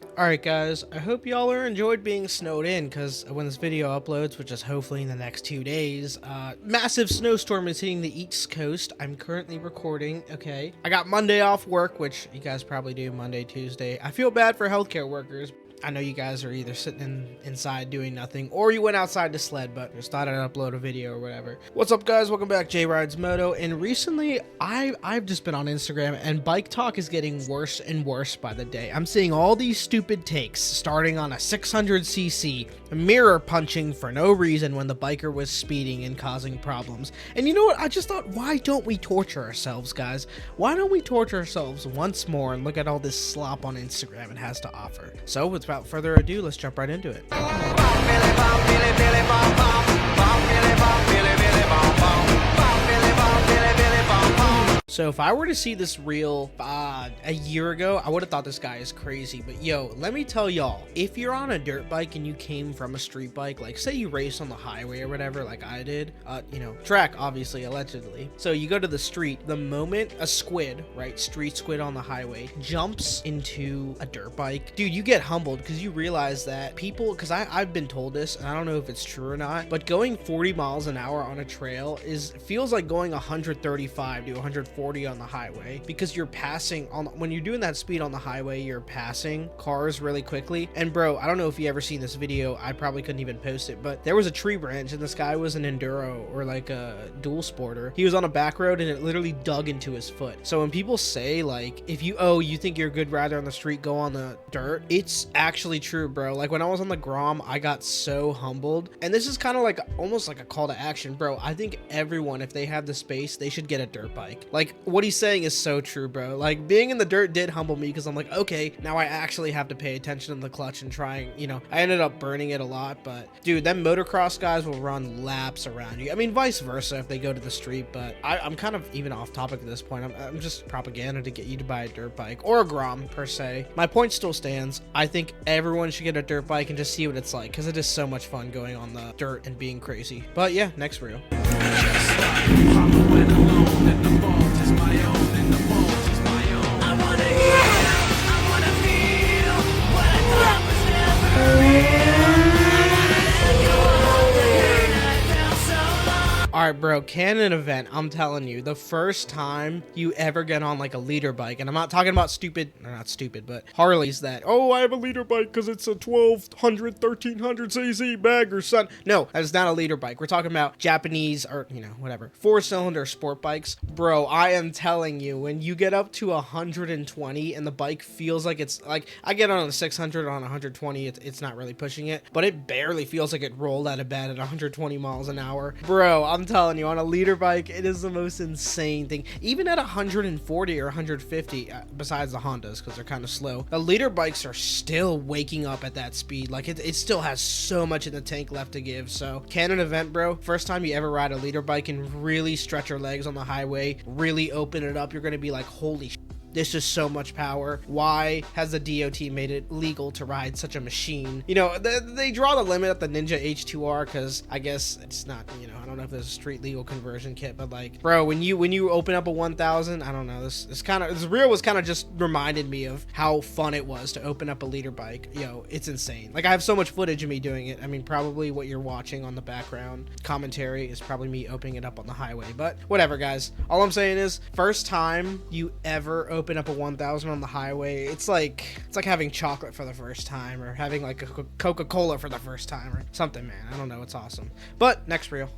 Alright guys, I hope y'all are enjoyed being snowed in, because when this video uploads, which is hopefully in the next 2 days, massive snowstorm is hitting the East Coast. I'm currently recording, okay? I got Monday off work, which you guys probably do Monday, Tuesday. I feel bad for healthcare workers. I know you guys are either sitting inside doing nothing, or you went outside to sled, but just thought I'd upload a video or whatever. What's up guys, welcome back, J Rides Moto, and recently I've just been on Instagram, and Biketok is getting worse and worse by the day. I'm seeing all these stupid takes, starting on a 600cc, mirror punching for no reason when the biker was speeding and causing problems. And you know what, I just thought, why don't we torture ourselves, guys? Why don't we torture ourselves once more and look at all this slop on Instagram it has to offer? So without further ado, let's jump right into it. So if I were to see this reel a year ago, I would have thought this guy is crazy. But yo, let me tell y'all, if you're on a dirt bike and you came from a street bike, like say you race on the highway or whatever, like I did, you know, track, obviously, allegedly. So you go to the street, the moment a squid, right, street squid on the highway, jumps into a dirt bike, dude, you get humbled because you realize that people, because I've been told this, and I don't know if it's true or not, but going 40 miles an hour on a trail feels like going 135 to 140 on the highway, because you're passing on, when you're doing that speed on the highway, you're passing cars really quickly. And bro, I don't know if you ever seen this video, I probably couldn't even post it, but there was a tree branch and this guy was an enduro or like a dual sporter. He was on a back road and it literally dug into his foot. So when people say like, if you think you're a good rider on the street, go on the dirt, it's actually true, bro. Like when I was on the Grom, I got so humbled, and this is kind of like almost like a call to action, bro. I think everyone, if they have the space, they should get a dirt bike. Like what he's saying is so true, bro. Like being in the dirt did humble me, because I'm like, okay, now I actually have to pay attention to the clutch and trying, you know, I ended up burning it a lot. But dude, them motocross guys will run laps around you. I mean, vice versa if they go to the street. But I'm kind of even off topic at this point. I'm just propaganda to get you to buy a dirt bike or a Grom per se. My point still stands. I think everyone should get a dirt bike and just see what it's like, because it is so much fun going on the dirt and being crazy. But yeah, next reel. Alright bro, canon event, I'm telling you, the first time you ever get on like a leader bike, and I'm not talking about stupid, or not stupid, but Harleys that, oh, I have a leader bike because it's a 1200, 1300cc bag or something. No, that is not a leader bike. We're talking about Japanese, or, you know, whatever, 4-cylinder sport bikes. Bro, I am telling you, when you get up to 120 and the bike feels like it's, like, I get on a 600 on 120, it's not really pushing it, but it barely feels like it rolled out of bed at 120 miles an hour. Bro, I'm telling you, on a leader bike, it is the most insane thing. Even at 140 or 150, besides the Hondas, because they're kind of slow, the leader bikes are still waking up at that speed. Like it still has so much in the tank left to give. So canon event, bro, first time you ever ride a leader bike and really stretch your legs on the highway, really open it up, you're gonna be like, holy shit, this is so much power. Why has the DOT made it legal to ride such a machine? You know, they draw the limit at the Ninja H2R, because I guess it's not, you know, I don't know if there's a street legal conversion kit, but like, bro, when you open up a 1000, I don't know, this reel was kind of just reminded me of how fun it was to open up a leader bike. Yo, it's insane. Like I have so much footage of me doing it. I mean, probably what you're watching on the background commentary is probably me opening it up on the highway, but whatever, guys. All I'm saying is, first time you ever open up a 1000 on the highway, it's like having chocolate for the first time, or having like a Coca-Cola for the first time, or something, man. I don't know, it's awesome. But next reel.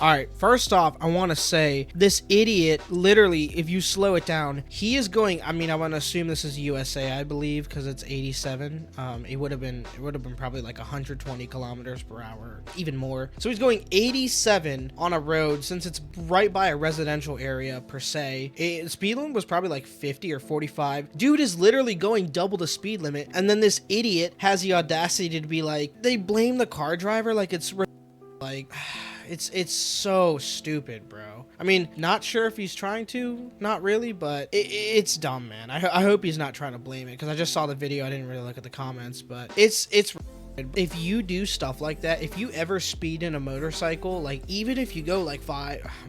Alright, first off, I want to say, this idiot, literally, if you slow it down, he is going, I mean, I want to assume this is USA, I believe, because it's 87. It would have been probably like 120 kilometers per hour, even more. So he's going 87 on a road, since it's right by a residential area, per se. Speed limit was probably like 50 or 45. Dude is literally going double the speed limit, and then this idiot has the audacity to be like, they blame the car driver like it's like... It's so stupid, bro. I mean, not sure if he's trying to, not really, but it's dumb, man. I hope he's not trying to blame it, because I just saw the video. I didn't really look at the comments, but it's If you do stuff like that, if you ever speed in a motorcycle, like even if you go like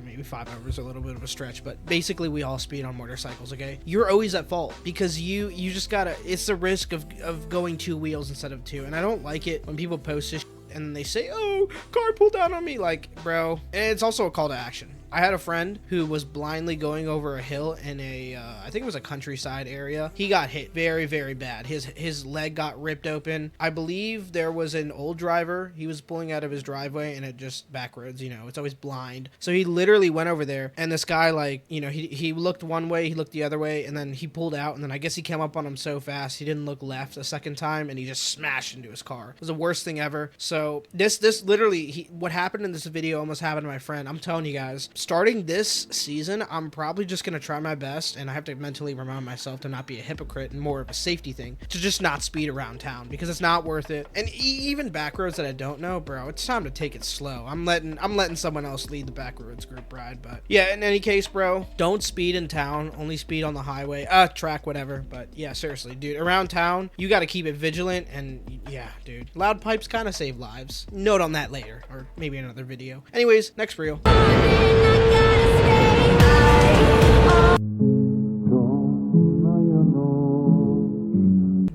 maybe 5 hours, a little bit of a stretch, but basically we all speed on motorcycles, okay? You're always at fault because you just gotta, it's the risk of going 2 wheels instead of 2. And I don't like it when people post this and they say, oh, car pulled down on me. Like, bro, and it's also a call to action. I had a friend who was blindly going over a hill in a, I think it was a countryside area. He got hit very, very bad. His leg got ripped open. I believe there was an old driver. He was pulling out of his driveway and it just back roads, you know, it's always blind. So he literally went over there and this guy, like, you know, he looked one way, he looked the other way, and then he pulled out, and then I guess he came up on him so fast he didn't look left a second time and he just smashed into his car. It was the worst thing ever. So this literally, what happened in this video almost happened to my friend. I'm telling you guys. Starting this season, I'm probably just going to try my best, and I have to mentally remind myself to not be a hypocrite and more of a safety thing, to just not speed around town because it's not worth it. And even back roads that I don't know, bro, it's time to take it slow. I'm letting someone else lead the back roads group ride, but yeah, in any case, bro, don't speed in town, only speed on the highway, track, whatever. But yeah, seriously, dude, around town, you got to keep it vigilant, and yeah, dude, loud pipes kind of save lives. Note on that later, or maybe another video. Anyways, next reel.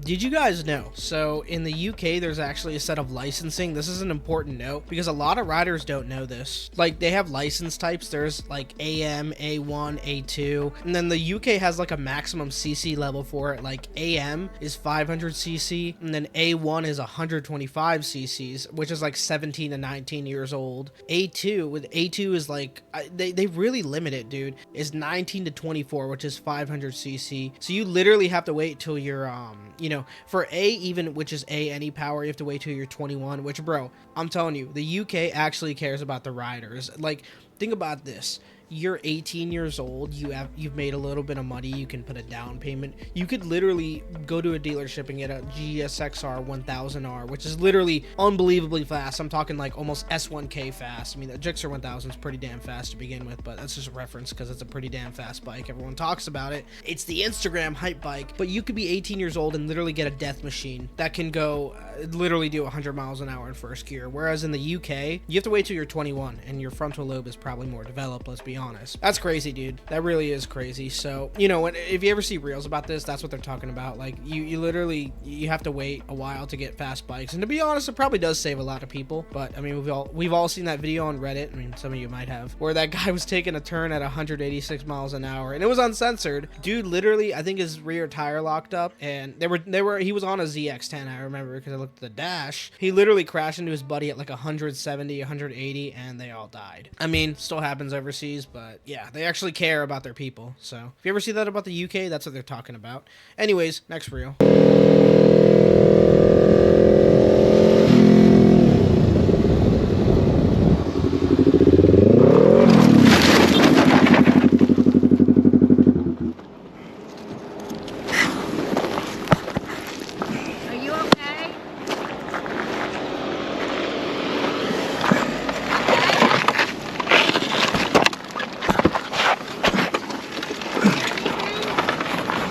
Did you guys know? So in the UK, there's actually a set of licensing. This is an important note because a lot of riders don't know this. Like, they have license types. There's like AM, A1, A2, and then the UK has like a maximum CC level for it. Like AM is 500 CC, and then A1 is 125 CCs, which is like 17 to 19 years old. A2 is like, they really limit it, dude, is 19 to 24, which is 500 CC. So you literally have to wait till you're, you know, for A, even, which is A any power, you have to wait till you're 21, which, bro, I'm telling you, the UK actually cares about the riders. Like, think about this. You're 18 years old, you've made a little bit of money, you can put a down payment. You could literally go to a dealership and get a GSXR 1000R, which is literally unbelievably fast. I'm talking like almost S1K fast. I mean, the Gixxer 1000 is pretty damn fast to begin with, but that's just a reference because it's a pretty damn fast bike. Everyone talks about it. It's the Instagram hype bike, but you could be 18 years old and literally get a death machine that can go literally do 100 miles an hour in first gear. Whereas in the UK, you have to wait till you're 21 and your frontal lobe is probably more developed, let's be honest. That's crazy, dude. That really is crazy. So, you know, if you ever see reels about this, that's what they're talking about. Like, you literally, you have to wait a while to get fast bikes. And to be honest, it probably does save a lot of people. But I mean, we've all seen that video on Reddit. I mean, some of you might have, where that guy was taking a turn at 186 miles an hour and it was uncensored. Dude, literally, I think his rear tire locked up and he was on a ZX10, I remember, because I looked at the dash. He literally crashed into his buddy at like 170, 180, and they all died. I mean, still happens overseas, but yeah, they actually care about their people. So if you ever see that about the UK, that's what they're talking about. Anyways, next reel.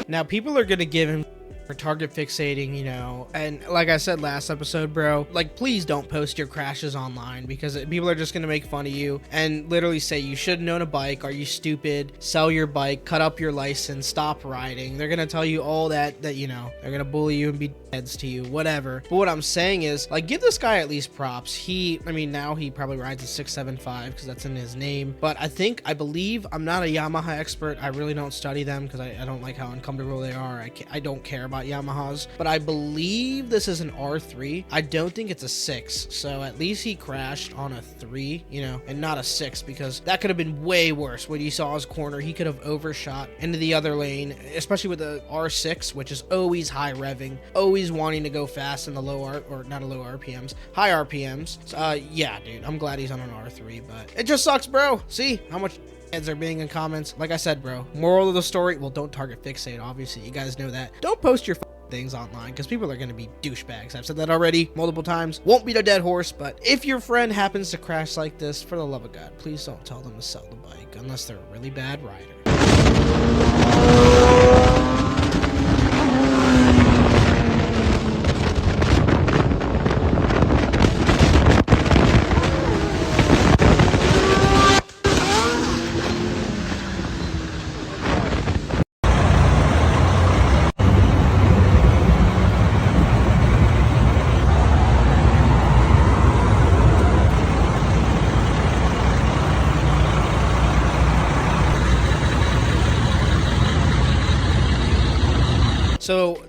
Now, people are going to give him for target fixating, you know, and like I said last episode, bro, like, please don't post your crashes online because people are just going to make fun of you and literally say you shouldn't own a bike, are you stupid, sell your bike, cut up your license, stop riding. They're going to tell you all that, you know, they're going to bully you and be heads to you, whatever. But what I'm saying is, like, give this guy at least props. I mean, now he probably rides a 675 because that's in his name, but I believe, I'm not a Yamaha expert, I really don't study them because I don't like how uncomfortable they are. I don't care about Yamahas, but I believe this is an R3. I don't think it's a 6, so at least he crashed on a 3, you know, and not a 6, because that could have been way worse. When you saw his corner, he could have overshot into the other lane, especially with the R6, which is always high revving, always wanting to go fast in the high RPMs. So, yeah, dude, I'm glad he's on an R3, but it just sucks, bro. See how much heads are being in comments. Like I said, bro, moral of the story, well, don't target fixate, obviously, you guys know that. Don't post your things online because people are going to be douchebags. I've said that already multiple times. Won't beat a dead horse, but if your friend happens to crash like this, for the love of God, please don't tell them to sell the bike unless they're a really bad rider.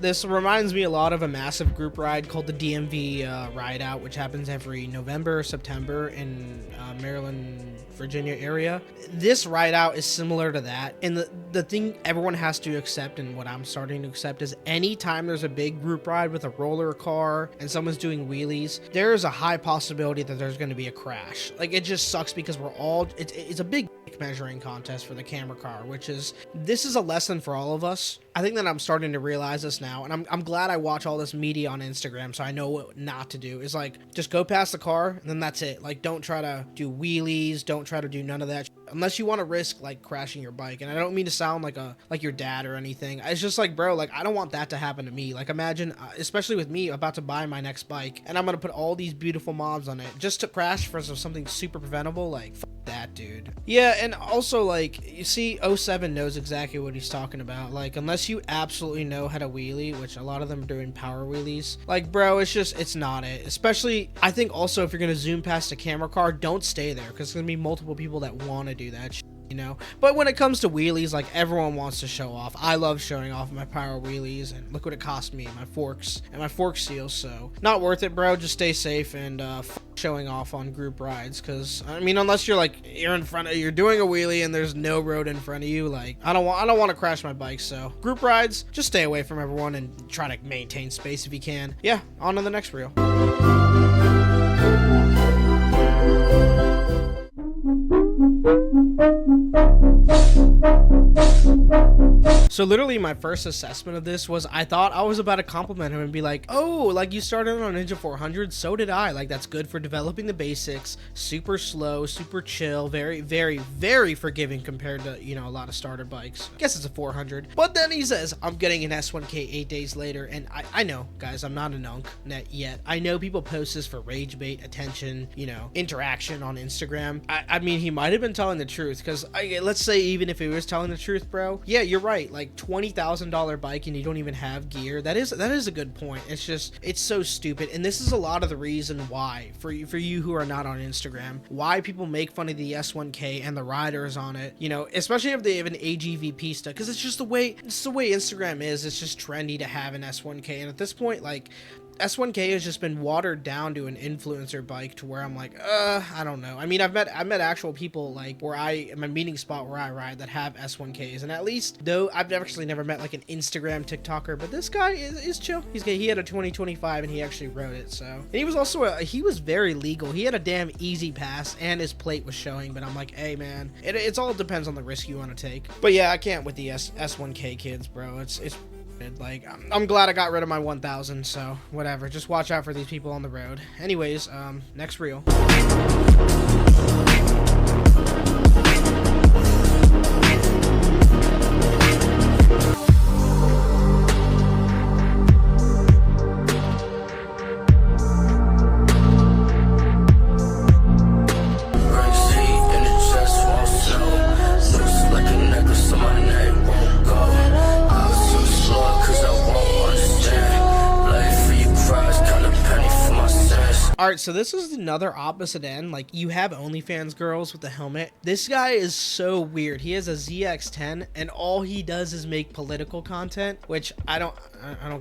This reminds me a lot of a massive group ride called the DMV ride out, which happens every November or September in Maryland, Virginia area. This ride out is similar to that, and the thing everyone has to accept, and what I'm starting to accept, is anytime there's a big group ride with a roller car and someone's doing wheelies, there is a high possibility that there's going to be a crash. Like, it just sucks because we're all, it's a big measuring contest for the camera car, which is, this is a lesson for all of us. I think that I'm starting to realize this now, and I'm glad I watch all this media on Instagram so I know what not to do. Is like, just go past the car and then that's it. Like, don't try to do wheelies, don't try to do none of that unless you want to risk like crashing your bike. And I don't mean to sound like your dad or anything. It's just like, bro, like, I don't want that to happen to me. Like, imagine, especially with me about to buy my next bike and I'm gonna put all these beautiful mods on it just to crash for something super preventable. Like, f that, dude. Yeah. And also, like, you see, '07 knows exactly what he's talking about. Like, unless you absolutely know how to wheelie, which a lot of them are doing power wheelies, like, bro, it's not it. Especially, I think also, if you're gonna zoom past a camera car, don't stay there, because there's gonna be multiple people that want to do that shit, you know. But when it comes to wheelies, like, everyone wants to show off. I love showing off my power wheelies, and look what it cost me, my forks and my fork seals. So not worth it, bro. Just stay safe and showing off on group rides, because I mean, unless you're like, you're doing a wheelie and there's no road in front of you, like, I don't want to crash my bike. So group rides, just stay away from everyone and try to maintain space if you can. Yeah, on to the next reel. So literally my first assessment of this was, I thought I was about to compliment him and be like, oh, like, you started on Ninja 400, so did I. Like, that's good for developing the basics, super slow, super chill, very, very, very forgiving compared to, you know, a lot of starter bikes. I guess it's a 400. But then he says, I'm getting an S1K 8 days later, and I know, guys, I'm not a nunk net yet. I know people post this for rage bait, attention, you know, interaction on Instagram. I mean, he might have been telling the truth, because let's say even if he was telling the truth, bro, yeah, you're right. Like, $20,000 bike and you don't even have gear. That is a good point. It's just, it's so stupid. And this is a lot of the reason why, for you who are not on Instagram, why people make fun of the S1K and the riders on it, you know, especially if they have an AGVP stuff, because it's just the way Instagram is. It's just trendy to have an S1K, and at this point, like, S1K has just been watered down to an influencer bike, to where I'm like, I don't know. I mean, I've met actual people, like, where my meeting spot where I ride, that have S1Ks, and at least, though, I've actually never met like an Instagram TikToker, but this guy is chill. He had a 2025 and he actually rode it. So, and he was also he was very legal. He had a damn easy pass and his plate was showing. But I'm like, hey man, it's all depends on the risk you want to take. But yeah, I can't with the S1K kids, bro. It's like, I'm glad I got rid of my 1000, so whatever, just watch out for these people on the road. Anyways, next reel. Alright, so this is another opposite end. Like, you have OnlyFans girls with the helmet. This guy is so weird. He has a ZX10 and all he does is make political content, which I don't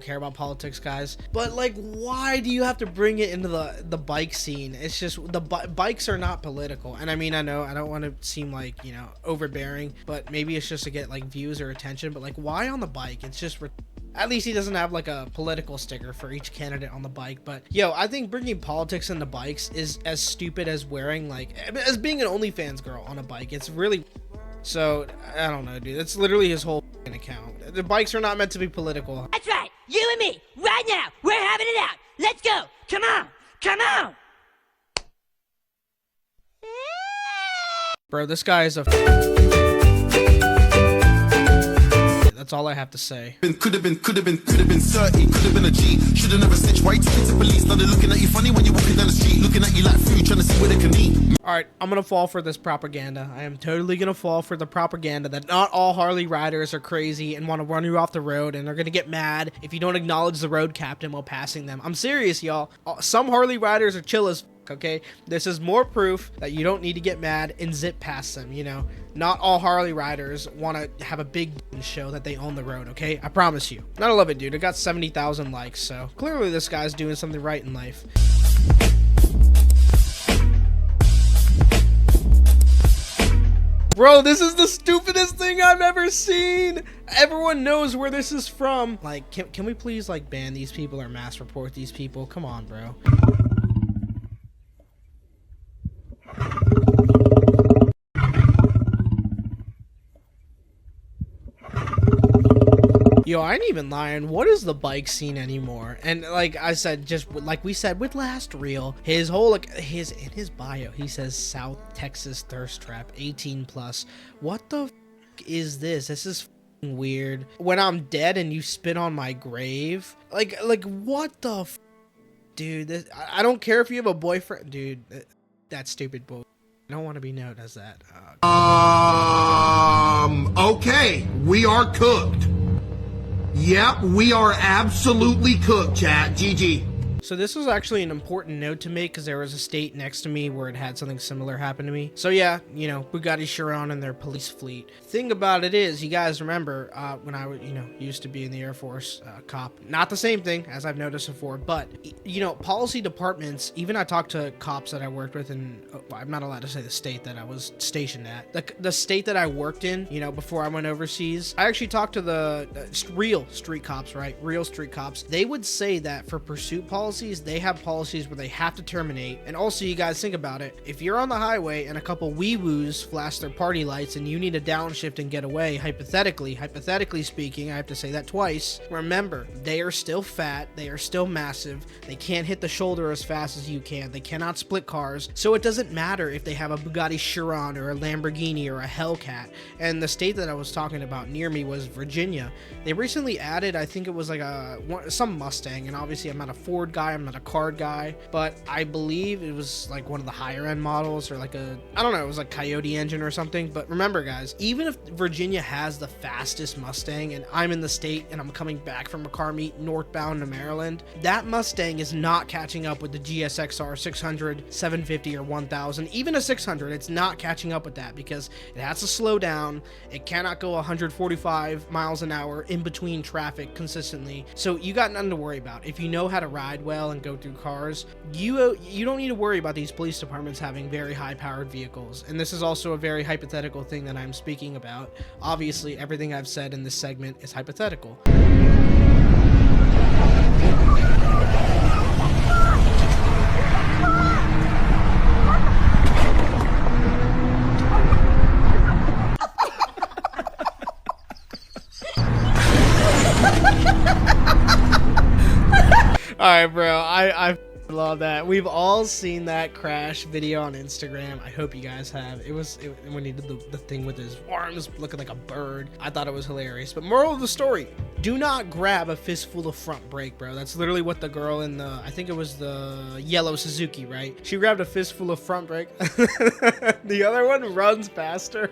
care about politics, guys. But like, why do you have to bring it into the bike scene? It's just, the bikes are not political. And I mean, I know I don't want to seem like, you know, overbearing, but maybe it's just to get like views or attention. But like, why on the bike? It's just at least he doesn't have like a political sticker for each candidate on the bike. But yo, I think bringing politics into bikes is as stupid as as being an OnlyFans girl on a bike. It's really, so I don't know, dude. That's literally his whole account. The bikes are not meant to be political. That's right. You and me, right now. We're having it out. Let's go. Come on. Come on. Bro, this guy is a That's all I have to say. Could have been 30, could have been a G. Should've never snitched, right? Talking to police, now they're looking at you funny when you're walking down the street, looking at you like food, trying to see where they can eat. Alright, I'm gonna fall for this propaganda. I am totally gonna fall for the propaganda that not all Harley riders are crazy and want to run you off the road, and they're gonna get mad if you don't acknowledge the road captain while passing them. I'm serious, y'all. Some Harley riders are chill as okay? This is more proof that you don't need to get mad and zip past them, you know? Not all Harley riders want to have a big show that they own the road, okay? I promise you. And I love it, dude. It got 70,000 likes, so clearly this guy's doing something right in life. Bro, this is the stupidest thing I've ever seen. Everyone knows where this is from. Like, can we please, like, ban these people or mass report these people? Come on, bro. Yo, I ain't even lying. What is the bike scene anymore? And like I said, just like we said with last reel, his whole, like, in his bio, he says South Texas thirst trap, 18 plus. What the f is this? This is f***ing weird. When I'm dead and you spit on my grave, like what the f, dude? This, I don't care if you have a boyfriend, dude. That's stupid bull. I don't want to be known as that. Okay, we are cooked. Yep, we are absolutely cooked, chat. GG. So this was actually an important note to make because there was a state next to me where it had something similar happen to me. So yeah, you know, Bugatti Chiron and their police fleet. Thing about it is, you guys remember when I, you know, used to be in the Air Force, cop. Not the same thing as I've noticed before, but you know, policy departments. Even I talked to cops that I worked with, and I'm not allowed to say the state that I was stationed at. The state that I worked in, you know, before I went overseas. I actually talked to the real street cops, right? Real street cops. They would say that for pursuit policy, they have policies where they have to terminate. And also, you guys think about it, if you're on the highway and a couple wee-woos flash their party lights and you need to downshift and get away, hypothetically speaking, I have to say that twice, remember, they are still fat, they are still massive, they can't hit the shoulder as fast as you can, they cannot split cars, so it doesn't matter if they have a Bugatti Chiron or a Lamborghini or a Hellcat. And the state that I was talking about near me was Virginia. They recently added, I think it was like some Mustang, and obviously I'm not a Ford guy, I'm not a card guy, but I believe it was like one of the higher end models, or like I don't know, it was like Coyote engine or something. But remember guys, even if Virginia has the fastest Mustang and I'm in the state and I'm coming back from a car meet northbound to Maryland, that Mustang is not catching up with the GSXR 600, 750, or 1000. Even a 600, it's not catching up with that because it has to slow down. It cannot go 145 miles an hour in between traffic consistently. So you got nothing to worry about. If you know how to ride well and go through cars, you don't need to worry about these police departments having very high powered vehicles. And this is also a very hypothetical thing that I'm speaking about. Obviously everything I've said in this segment is hypothetical. Alright, bro, I love that. We've all seen that crash video on Instagram. I hope you guys have. It when he did the thing with his arms looking like a bird. I thought it was hilarious. But moral of the story, do not grab a fistful of front brake, bro. That's literally what the girl in the, I think it was the yellow Suzuki, right? She grabbed a fistful of front brake. The other one runs past her.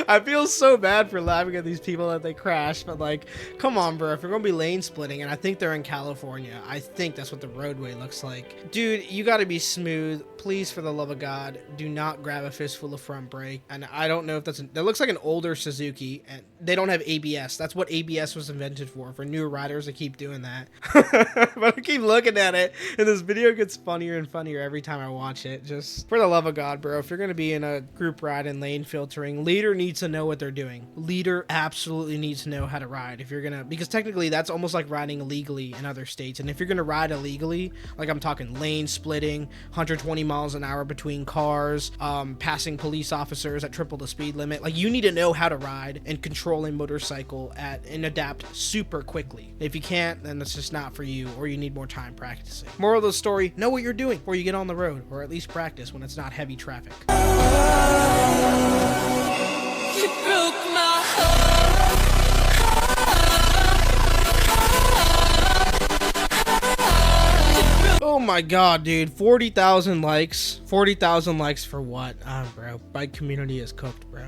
I feel so bad for laughing at these people that they crash, but like, come on, bro. If you're gonna be lane splitting, and I think they're in California, I think that's what the roadway looks like. Dude, you gotta be smooth. Please, for the love of God, do not grab a fistful of front brake. And I don't know if that looks like an older Suzuki, and they don't have ABS. That's what ABS was invented for newer riders to keep doing that. But I keep looking at it, and this video gets funnier and funnier every time I watch it. Just for the love of God, bro, if you're gonna be in a group ride and lane filtering, leader needs to know what they're doing. Leader absolutely needs to know how to ride. If you're gonna, because technically that's almost like riding illegally in other states. And if you're gonna ride illegally, like I'm talking lane splitting, 120 miles an hour between cars, passing police officers at triple the speed limit, like you need to know how to ride and control a motorcycle and adapt super quickly. If you can't, then it's just not for you, or you need more time practicing. Moral of the story, know what you're doing before you get on the road, or at least practice when it's not heavy traffic. Oh my god, dude, 40,000 likes. 40,000 likes for what? Bro, bike community is cooked, bro.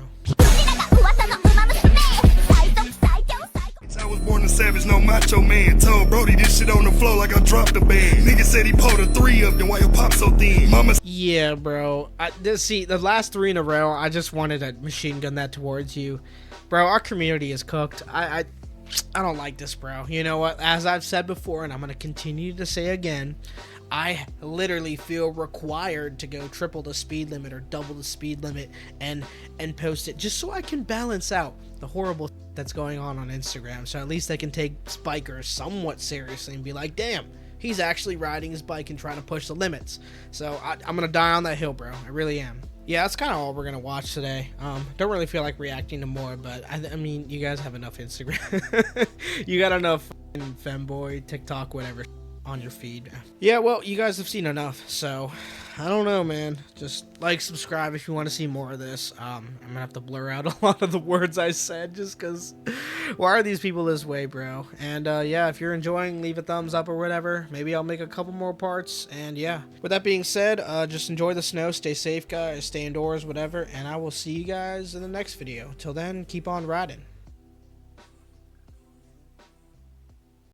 I was born a savage, no macho man. Told Brody this shit on the floor like I dropped a band. Nigga said he pulled a 3 of them, why your pop so thin? Mama. Yeah, bro. See, the last 3 in a row, I just wanted to machine gun that towards you. Bro, our community is cooked. I don't like this, bro. You know what? As I've said before, and I'm going to continue to say again, I literally feel required to go triple the speed limit or double the speed limit and post it just so I can balance out the horrible that's going on Instagram. So at least I can take bikers somewhat seriously and be like, damn, he's actually riding his bike and trying to push the limits. So I'm going to die on that hill, bro. I really am. Yeah, that's kind of all we're going to watch today. Don't really feel like reacting to more, but I mean, you guys have enough Instagram. You got enough femboy, TikTok, whatever on your feed. Yeah, well, you guys have seen enough, so I don't know, man. Just like, subscribe if you want to see more of this. I'm gonna have to blur out a lot of the words I said just because why are these people this way, bro? And yeah, if you're enjoying, leave a thumbs up or whatever. Maybe I'll make a couple more parts. And yeah, with that being said, just enjoy the snow, stay safe, guys, stay indoors, whatever, and I will see you guys in the next video. Till then, keep on riding.